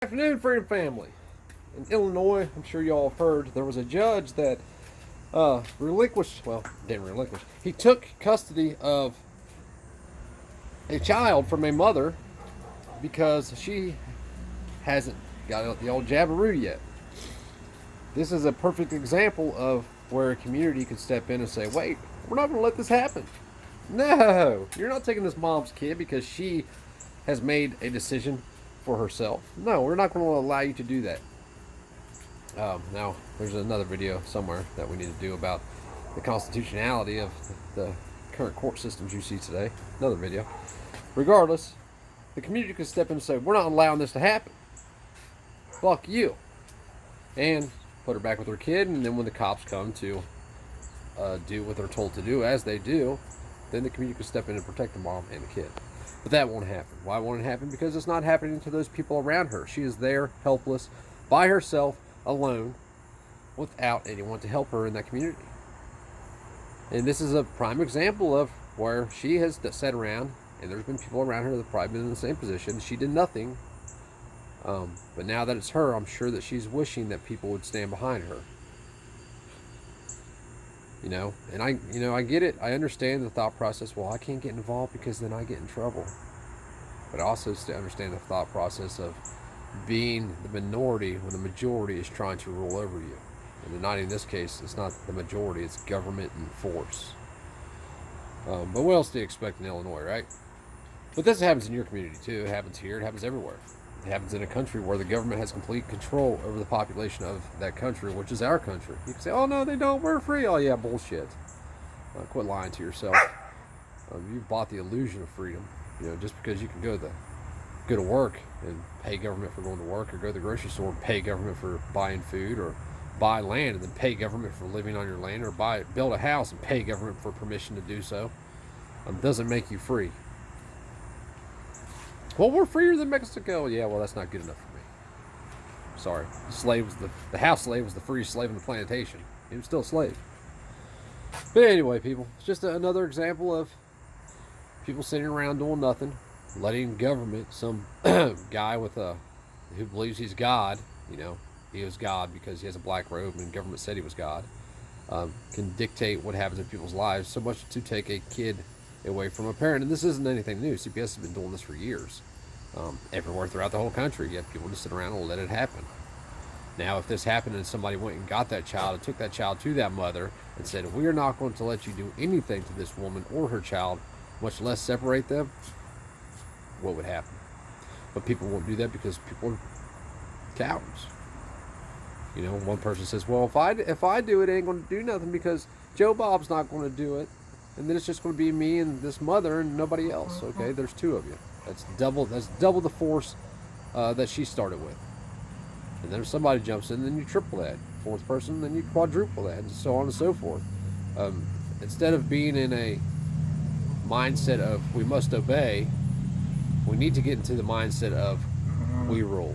Afternoon, Freedom Family. In Illinois, I'm sure y'all have heard, there was a judge that didn't relinquish. He took custody of a child from a mother because she hasn't got the old jabberoo yet. This is a perfect example of where a community could step in and say, wait, we're not going to let this happen. No, you're not taking this mom's kid because she has made a decision for herself. No, we're not going to allow you to do that. Now, there's another video somewhere that we need to do about the constitutionality of the current court systems you see today. Another video. Regardless, the community could step in and say, we're not allowing this to happen. Fuck you. And put her back with her kid, and then when the cops come to do what they're told to do, as they do, then the community could step in and protect the mom and the kid. But that won't happen. Why won't it happen? Because it's not happening to those people around her. She is there, helpless, by herself, alone, without anyone to help her in that community. And this is a prime example of where she has sat around, and there's been people around her that have probably been in the same position. She did nothing. But now that it's her, I'm sure that she's wishing that people would stand behind her. And I get it. I understand the thought process. Well, I can't get involved because then I get in trouble. But I also understand the thought process of being the minority when the majority is trying to rule over you. And not in this case, it's not the majority, it's government and force. But what else do you expect in Illinois, right? But this happens in your community too. It happens here. It happens everywhere. It happens in a country where the government has complete control over the population of that country, which is our country. You can say, oh, no, they don't. We're free. Oh, yeah, bullshit. Quit lying to yourself. You've bought the illusion of freedom. Just because you can go to work and pay government for going to work, or go to the grocery store and pay government for buying food, or buy land and then pay government for living on your land, or build a house and pay government for permission to do so, doesn't make you free. Well, we're freer than Mexico. Yeah, well, that's not good enough for me. Sorry. The house slave was the freest slave in the plantation. He was still a slave. But anyway, people, it's just another example of people sitting around doing nothing, letting government, some guy who believes he's God, he is God because he has a black robe and government said he was God, can dictate what happens in people's lives, so much to take a kid away from a parent. And this isn't anything new. CPS has been doing this for years. Everywhere throughout the whole country, you have people just sit around and let it happen. Now, if this happened and somebody went and got that child and took that child to that mother and said, we are not going to let you do anything to this woman or her child, much less separate them, what would happen? But people won't do that because people are cowards. One person says, well, if I do it, it ain't going to do nothing because Joe Bob's not going to do it. And then it's just going to be me and this mother and nobody else. Okay, there's two of you. That's double the force that she started with. And then if somebody jumps in, then you triple that. Fourth person, then you quadruple that, and so on and so forth. Instead of being in a mindset of we must obey, we need to get into the mindset of we rule.